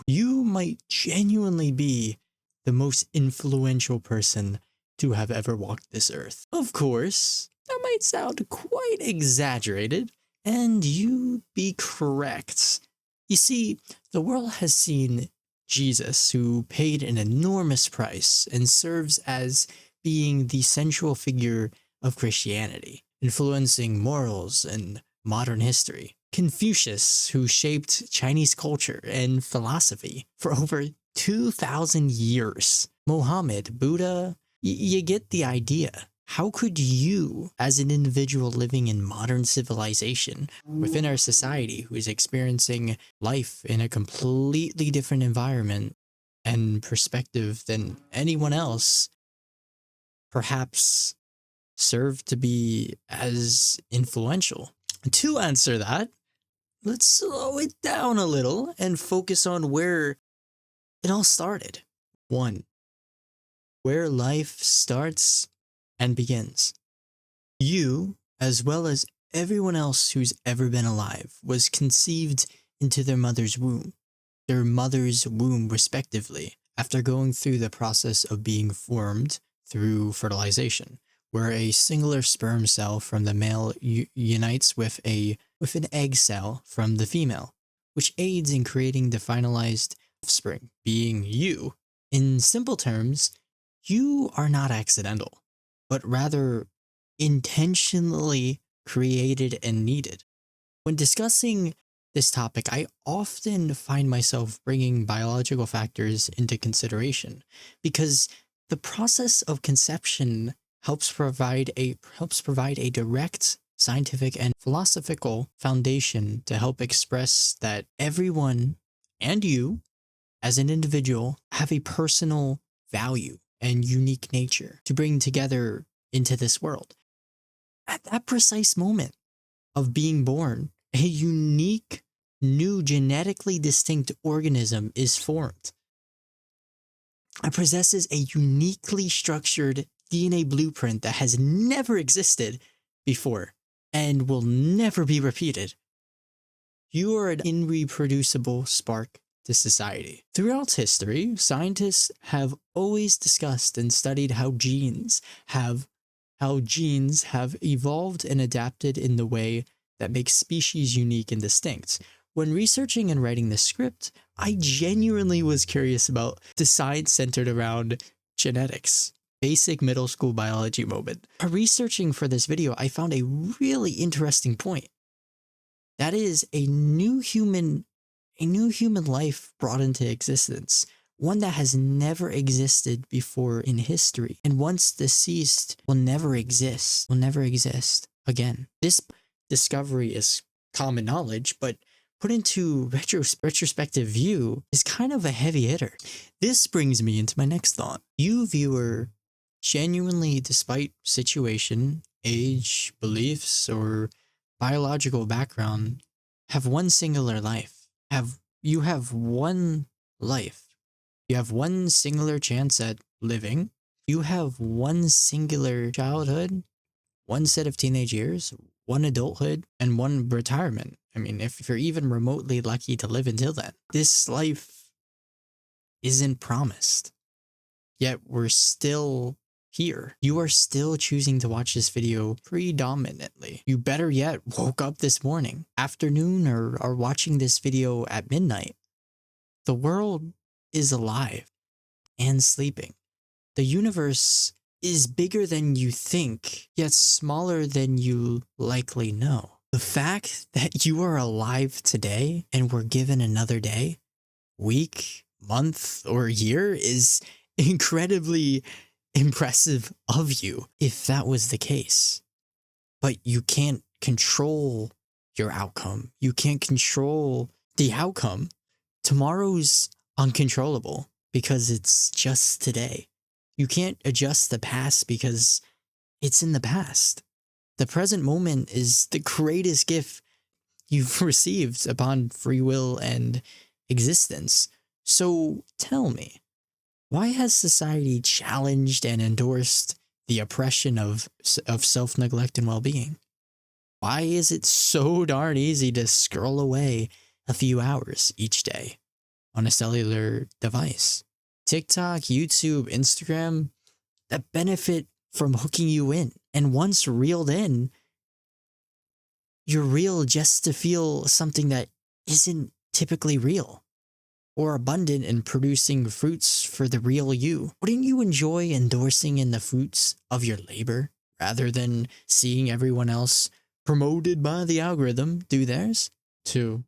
You might genuinely be the most influential person to have ever walked this earth. Of course, that might sound quite exaggerated, and you'd be correct. You see, the world has seen Jesus, who paid an enormous price and serves as being the central figure of Christianity, influencing morals and modern history. Confucius, who shaped Chinese culture and philosophy for over 2,000 years. Mohammed, Buddha, you get the idea. How could you, as an individual living in modern civilization within our society who is experiencing life in a completely different environment and perspective than anyone else, perhaps serve to be as influential? To answer that, let's slow it down a little and focus on where it all started. 1. Where life starts and begins. You, as well as everyone else who's ever been alive, was conceived into their mother's womb respectively, after going through the process of being formed through fertilization, where a singular sperm cell from the male unites with an egg cell from the female, which aids in creating the finalized offspring, being you. In simple terms, you are not accidental, but rather intentionally created and needed. When discussing this topic, I often find myself bringing biological factors into consideration because the process of conception helps provide a direct scientific and philosophical foundation to help express that everyone and you as an individual have a personal value and unique nature to bring together into this world. At that precise moment of being born, a unique, new, genetically distinct organism is formed. It possesses a uniquely structured DNA blueprint that has never existed before and will never be repeated. You are an irreproducible spark to society. Throughout history, scientists have always discussed and studied how genes have evolved and adapted in the way that makes species unique and distinct. When researching and writing this script, I genuinely was curious about the science centered around genetics. Basic middle school biology moment. Researching for this video, I found a really interesting point. That is a new human life brought into existence, one that has never existed before in history, and once deceased will never exist again. This discovery is common knowledge, but put into retrospective view is kind of a heavy hitter. This brings me into my next thought. You, viewer, genuinely, despite situation, age, beliefs, or biological background, have one singular life. You have one life. You have one singular chance at living. You have one singular childhood, one set of teenage years, one adulthood, and one retirement. I mean, if you're even remotely lucky to live until then. This life isn't promised. Yet we're still here. You are still choosing to watch this video predominantly. You better yet woke up this morning, afternoon, or are watching this video at midnight. The world is alive and sleeping. The universe is bigger than you think, yet smaller than you likely know. The fact that you are alive today and were given another day, week, month, or year is incredibly impressive of you if that was the case. But you can't control your outcome. You can't control the outcome. Tomorrow's uncontrollable because it's just today. You can't adjust the past because it's in the past. The present moment is the greatest gift you've received upon free will and existence. So tell me, why has society challenged and endorsed the oppression of self-neglect and well-being? Why is it so darn easy to scroll away a few hours each day? on a cellular device. TikTok, YouTube, Instagram that benefit from hooking you in. And once reeled in, you're real just to feel something that isn't typically real or abundant in producing fruits for the real you. Wouldn't you enjoy endorsing in the fruits of your labor rather than seeing everyone else promoted by the algorithm do theirs? 2.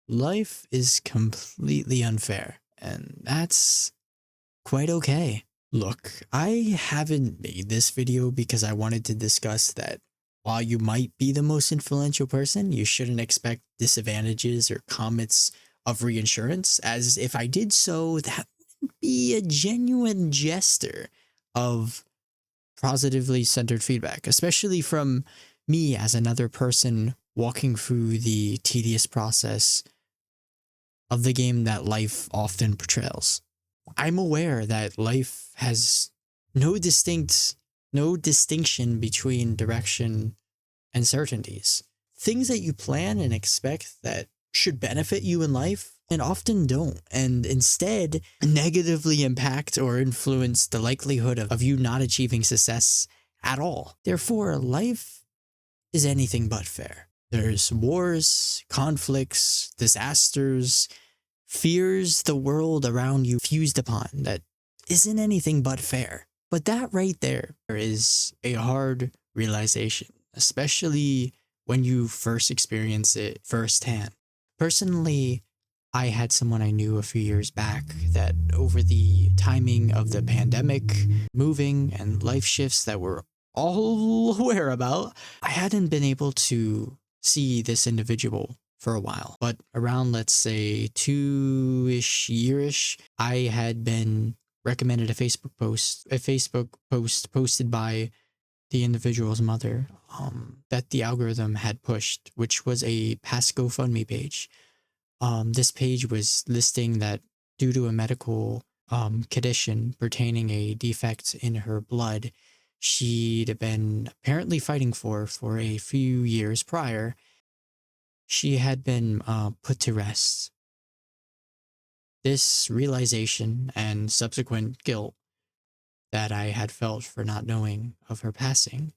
Life is completely unfair, and that's quite okay. Look, I haven't made this video because I wanted to discuss that while you might be the most influential person, you shouldn't expect disadvantages or comments of reinsurance, as if I did so, that would be a genuine gesture of positively centered feedback, especially from me as another person walking through the tedious process of the game that life often portrays. I'm aware that life has no distinction between direction and certainties. Things that you plan and expect that should benefit you in life and often don't, and instead negatively impact or influence the likelihood of you not achieving success at all. Therefore, life is anything but fair. There's wars, conflicts, disasters, fears the world around you fused upon that isn't anything but fair. But that right there is a hard realization, especially when you first experience it firsthand. Personally, I had someone I knew a few years back that over the timing of the pandemic, moving, and life shifts that we're all aware about, I hadn't been able to see this individual for a while. But around, let's say, 2-ish year-ish, I had been recommended a Facebook post posted by the individual's mother that the algorithm had pushed, which was a past GoFundMe page. This page was listing that due to a medical condition pertaining a defect in her blood, she'd been apparently fighting for a few years prior, she had been put to rest. This realization and subsequent guilt that I had felt for not knowing of her passing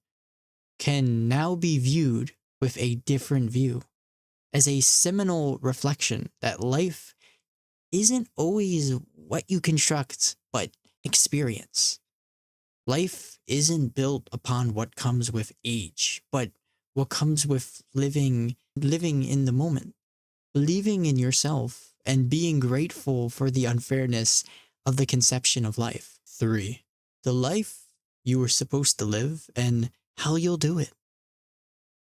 can now be viewed with a different view, as a seminal reflection that life isn't always what you construct, but experience. Life isn't built upon what comes with age, but what comes with living in the moment, believing in yourself, and being grateful for the unfairness of the conception of life. 3. The life you were supposed to live and how you'll do it.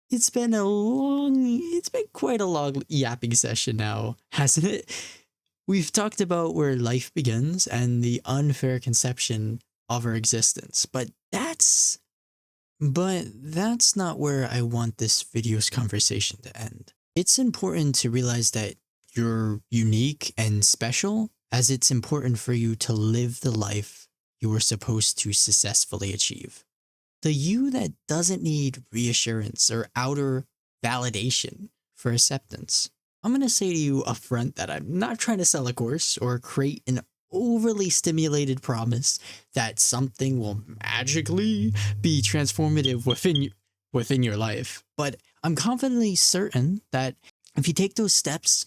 It's been quite a long yapping session now, hasn't it? We've talked about where life begins and the unfair conception of our existence, but that's not where I want this video's conversation to end. It's important to realize that you're unique and special, as it's important for you to live the life you were supposed to successfully achieve. The you that doesn't need reassurance or outer validation for acceptance. I'm going to say to you upfront that I'm not trying to sell a course or create an overly stimulated promise that something will magically be transformative within your life. But I'm confidently certain that if you take those steps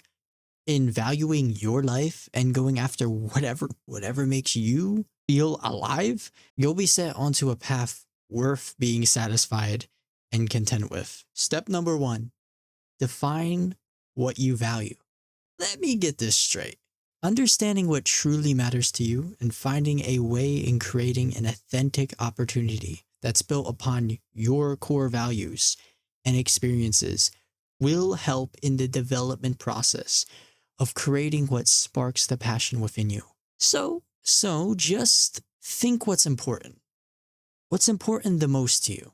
in valuing your life and going after whatever makes you feel alive, you'll be set onto a path worth being satisfied and content with. Step number 1, define what you value. Let me get this straight. Understanding what truly matters to you and finding a way in creating an authentic opportunity that's built upon your core values and experiences will help in the development process of creating what sparks the passion within you. So just think what's important. What's important the most to you?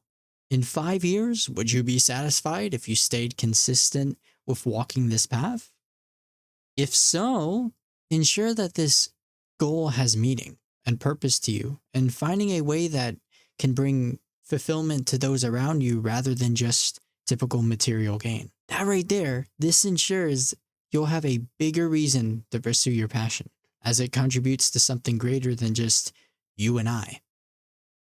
In 5 years, would you be satisfied if you stayed consistent with walking this path? If so, ensure that this goal has meaning and purpose to you, and finding a way that can bring fulfillment to those around you rather than just typical material gain. That right there, this ensures you'll have a bigger reason to pursue your passion, as it contributes to something greater than just you and I.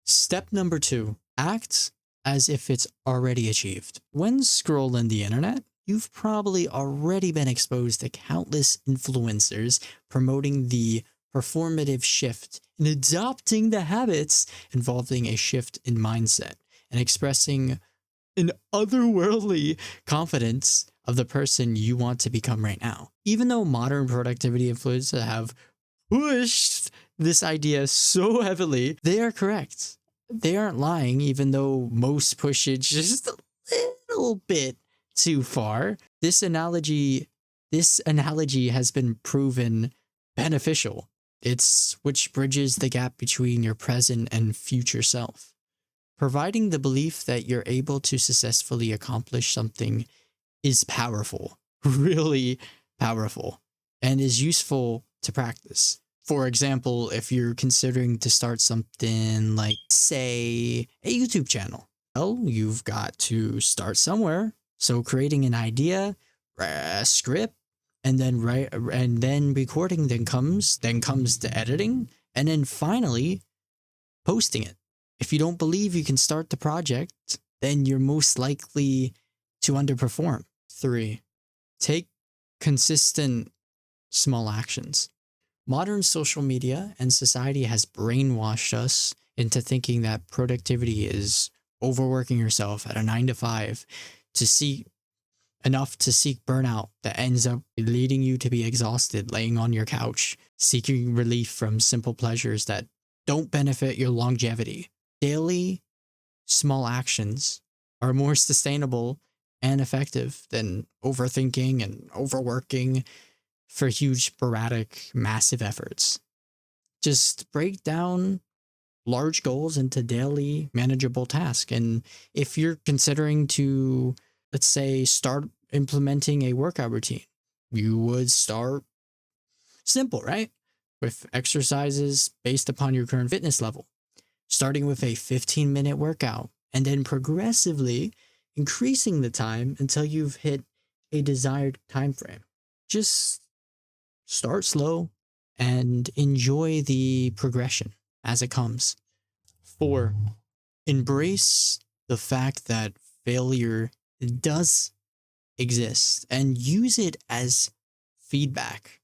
Step number 2, act as if it's already achieved. When scrolling the internet, you've probably already been exposed to countless influencers promoting the performative shift and adopting the habits involving a shift in mindset and expressing an otherworldly confidence of the person you want to become right now. Even though modern productivity influencers have pushed this idea so heavily, they are correct. They aren't lying, even though most push it just a little bit too far. This analogy has been proven beneficial. It's which bridges the gap between your present and future self, providing the belief that you're able to successfully accomplish something is powerful, really powerful, and is useful to practice. For example, if you're considering to start something like, say, a YouTube channel, well, you've got to start somewhere. So creating an idea, a script, and then recording, then comes the editing, and then finally posting it. If you don't believe you can start the project, then you're most likely to underperform. 3, take consistent small actions. Modern social media and society has brainwashed us into thinking that productivity is overworking yourself at a 9 to 5 to seek burnout that ends up leading you to be exhausted, laying on your couch, seeking relief from simple pleasures that don't benefit your longevity. Daily, small actions are more sustainable and effective than overthinking and overworking for huge, sporadic, massive efforts. Just break down large goals into daily, manageable tasks. And if you're considering to, let's say, start implementing a workout routine, you would start simple, right? With exercises based upon your current fitness level, starting with a 15-minute workout and then progressively increasing the time until you've hit a desired time frame. Just start slow and enjoy the progression as it comes. 4, embrace the fact that failure does exist and use it as feedback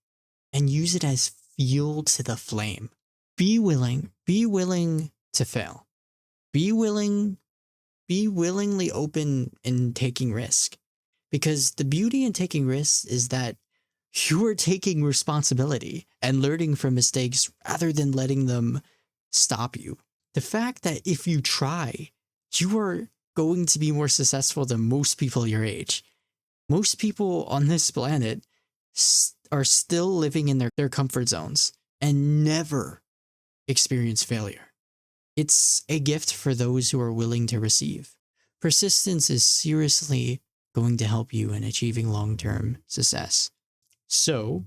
and use it as fuel to the flame. Be willing to fail. Be willingly open in taking risk, because the beauty in taking risks is that you are taking responsibility and learning from mistakes rather than letting them stop you. The fact that if you try, you are going to be more successful than most people your age. Most people on this planet are still living in their comfort zones and never experience failure. It's a gift for those who are willing to receive. Persistence is seriously going to help you in achieving long-term success. So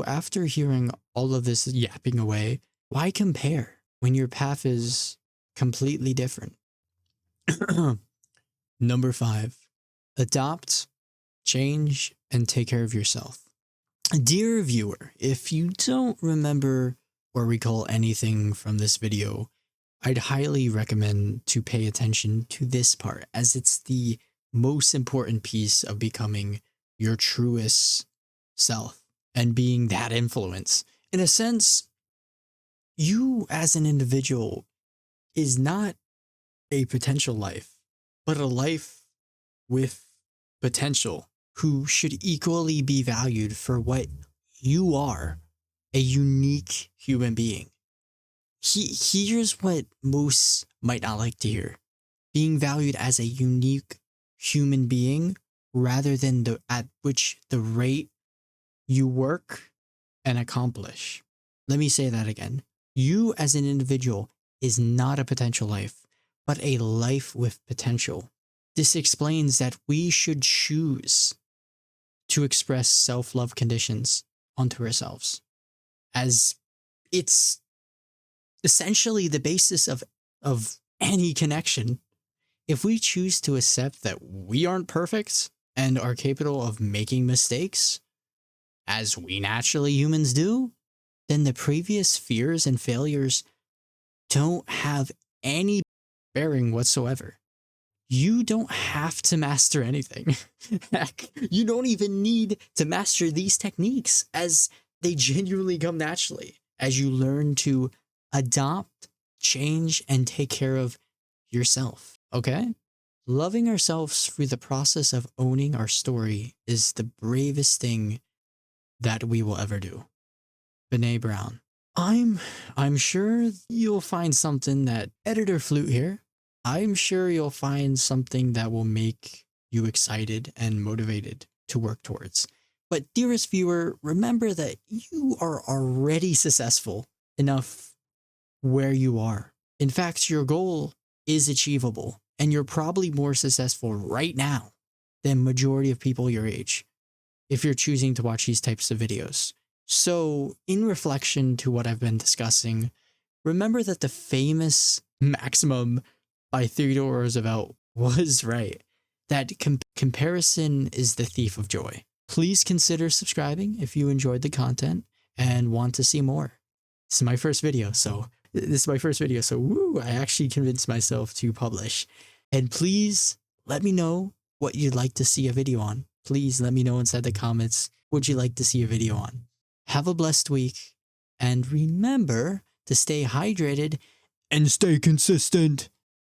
after hearing all of this yapping away, why compare when your path is completely different? Number 5, adopt, change, and take care of yourself. Dear viewer, if you don't remember or recall anything from this video, I'd highly recommend to pay attention to this part, as it's the most important piece of becoming your truest self and being that influence. In a sense, you as an individual is not a potential life, but a life with potential, who should equally be valued for what you are, a unique human being. Here's what most might not like to hear: being valued as a unique human being rather than at which the rate you work and accomplish. Let me say that again. You as an individual is not a potential life, but a life with potential. This explains that we should choose to express self-love conditions onto ourselves, as it's essentially the basis of any connection. If we choose to accept that we aren't perfect and are capable of making mistakes, as we naturally humans do, then the previous fears and failures don't have any bearing whatsoever. You don't have to master anything. Heck, you don't even need to master these techniques, as they genuinely come naturally as you learn to adopt, change, and take care of yourself. Okay? Loving ourselves through the process of owning our story is the bravest thing that we will ever do. Brené Brown. I'm sure you'll find something that Editor Flute here. I'm sure you'll find something that will make you excited and motivated to work towards. But dearest viewer, remember that you are already successful enough where you are. In fact, your goal is achievable, and you're probably more successful right now than majority of people your age if you're choosing to watch these types of videos. So, in reflection to what I've been discussing, remember that the famous maximum by Theodore Roosevelt was right, that comparison is the thief of joy. Please consider subscribing if you enjoyed the content and want to see more. This is my first video, so woo, I actually convinced myself to publish. And please let me know what you'd like to see a video on. Please let me know inside the comments what you'd like to see a video on. Have a blessed week, and remember to stay hydrated and stay consistent.